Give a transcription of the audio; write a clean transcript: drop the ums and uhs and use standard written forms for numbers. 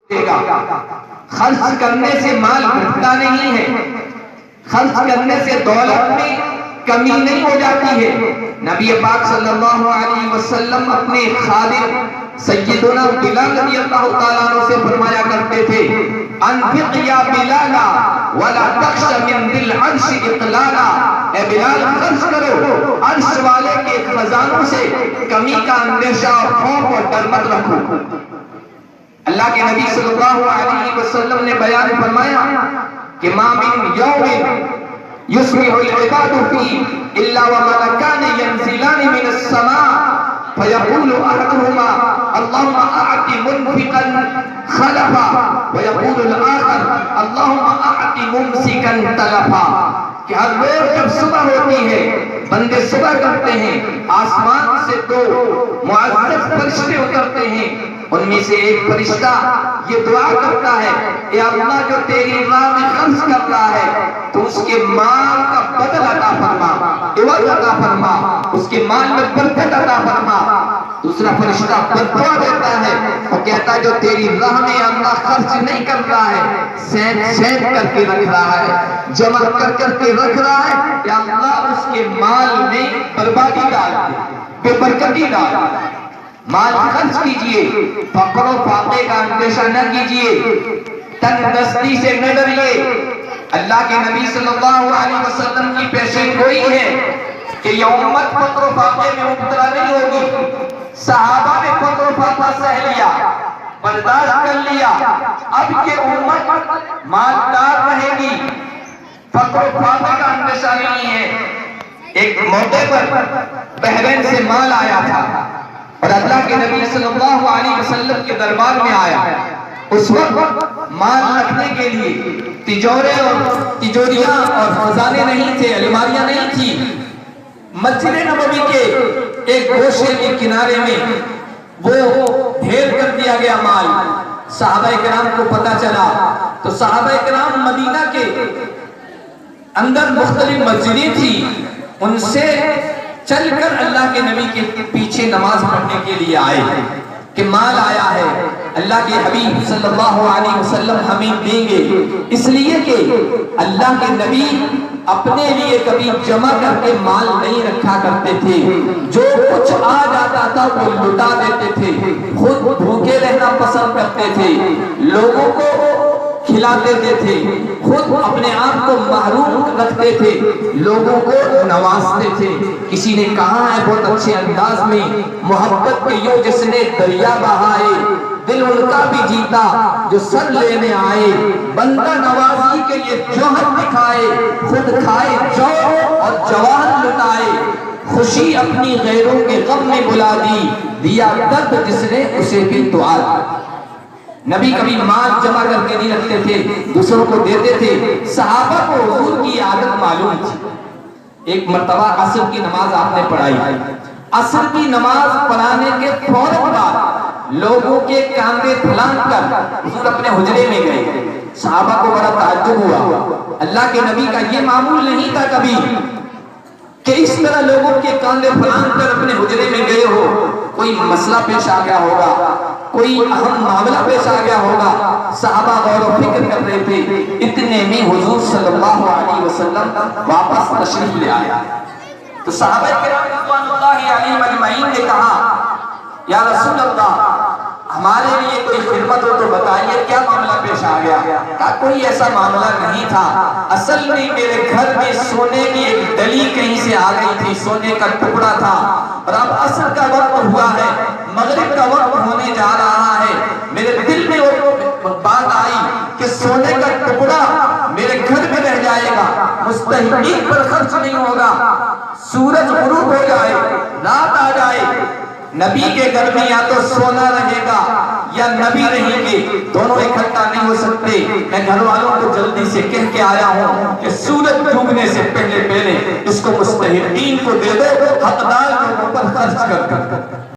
خرچ کرنے سے مال گھٹتا نہیں ہے، خرچ کرنے سے دولت میں کمی نہیں ہو جاتی ہے۔ نبی پاک صلی اللہ علیہ وسلم اپنے خادم سیدنا بلال رضی اللہ تعالیٰ عنہ سے فرمایا کرتے تھے، انفق یا بلالا ولا تخش من ذی العرش اقلالا، اے بلال خرچ کرو، عرش والے کے خزانوں سے کمی کا اندیشہ اور خوف اور ڈر مت رکھو۔ اللہ کے نبی صلی اللہ علیہ وسلم نے بیان فرمایا کہ ما من یوم یصبح العباد فی الا وملکان ینزلان من السماء فیقول احدهما اللهم اعط منفقا خلفا ویقول الاخر اللهم اعط ممسکا تلفا، کہ ہر روز جب صبح ہوتی ہے بندے صبح کرتے ہیں، آسمان سے دو معزز فرشتے اترتے ہیں، ان میں سے ایک فرشتہ یہ دعا کرتا ہے، اے اللہ جو تیری راہ میں خرچ کر رہا ہے تو اس کے مال کا بدل عطا فرما، عوض عطا فرما، اس کے مال میں برکت عطا فرما۔ دوسرا فرشتہ بددعا دیتا ہے، وہ کہتا ہے جو تیری راہ میں اللہ خرچ نہیں کر رہا ہے، سینت کر کے رکھ رہا ہے، جمع کر کے رکھ رہا ہے، یا اللہ اس کے مال میں بربادی ڈال دے، بے برکتی ڈال دے۔ مال خرچ کیجئے، فقر و فاقے کا اندیشہ نہ کیجئے، تنگ دستی سے نہ ڈریے۔ اللہ کے نبی صلی اللہ علیہ وسلم کی پیشین گوئی ہے کہ یہ امت فقر و فاقے میں مبتلا نہیں ہوگی۔ صحابہ نے فقر و فاقہ سہ لیا، برداشت کر لیا، اب یہ امت مالدار رہے گی، فقر و فاقے کا اندیشہ نہیں ہے۔ ایک موقع پر بحرین سے مال آیا تھا اور اللہ کے نبی صلی اللہ علیہ وسلم کے دربار میں آیا۔ اس وقت مال رکھنے کے لیے تجورے اور تجوریاں اور خزانے نہیں تھے، الماریاں نہیں تھی۔ مسجد نبوی کے ایک گوشے کے کنارے میں وہ ڈھیر کر دیا گیا مال۔ صحابہ کرام کو پتہ چلا تو صحابہ کرام مدینہ کے اندر مختلف مسجدیں تھی، ان سے چل کر اللہ کے نبی کے پیچھے نماز پڑھنے کے لیے آئے کہ مال آیا ہے، اللہ کے حبیب صلی اللہ علیہ وسلم ہمیں دیں گے، اس لیے کہ اللہ کے نبی اپنے لیے کبھی جمع کر کے مال نہیں رکھا کرتے تھے، جو کچھ آ جاتا تھا وہ لٹا دیتے تھے، خود بھوکے رہنا پسند کرتے تھے، لوگوں کو کھلاتے تھے، خود اپنے آپ کو محروم رکھتے تھے، لوگوں کو نوازتے تھے۔ کسی نے کہا ہے بہت اچھے انداز میں، محبت کے یوں جس نے دریا بہائے، دل ان کا بھی جیتا جو سر لینے آئے، بندہ نوازی کے یہ جوہر دکھائے، خود کھائے جو اور جواہر لٹائے، خوشی اپنی غیروں کے غم میں بلا دی، دیا درد جس نے اسے بھی دعا دی۔ نبی کبھی مال جمع کر کے نہیں رکھتے تھے، دوسروں کو دیتے تھے۔ صحابہ کو حضور کی عادت معلوم تھی۔ ایک مرتبہ عصر کی نماز آپ نے پڑھائی، عصر کی نماز پڑھانے کے فوراً بعد لوگوں کے کاندھے پھلانگ کر حضور اپنے حجرے میں گئے۔ صحابہ کو بڑا تعجب ہوا، اللہ کے نبی کا یہ معمول نہیں تھا کبھی کہ اس طرح لوگوں کے کاندھے پھلانگ کر اپنے حجرے میں گئے ہو۔ کوئی مسئلہ پیش آ گیا ہوگا، کوئی اہم معاملہ پیش آ گیا ہوگا، صحابہ غور و فکر کر رہے تھے، اتنے میں حضور صلی اللہ علیہ وسلم واپس تشریف لے آیا۔ تو صحابہ کرام رضوان اللہ علیہم اجمعین نے کہا، یا رسول اللہ ہمارے لیے کوئی خدمت ہو تو بتائیے کیا معاملہ پیش آ گیا؟ کہا کوئی ایسا معاملہ نہیں تھا، اصل میں میرے گھر میں سونے کی ایک ڈلی کہیں سے آ گئی تھی، سونے کا ٹکڑا تھا، اور اب عصر کا وقت ہوا ہے، مغرب کا وقت ہونے جا رہا ہے، میرے دل میں وہ بات آئی کہ سونے کا ٹکڑا میرے گھر میں رہ جائے گا، مستحقین پر خرچ نہیں ہوگا، سورج غروب ہو جائے، رات آ جائے، نبی کے گھر میں یا تو سونا رہے گا یا نبی رہیں گے، دونوں اکٹھا نہیں ہو سکتے۔ میں گھر والوں کو جلدی سے کہہ کے آیا ہوں کہ سورج ڈوبنے سے پہلے اس کو مستحقین کو دے دو، حقدار لوگوں پر خرچ کر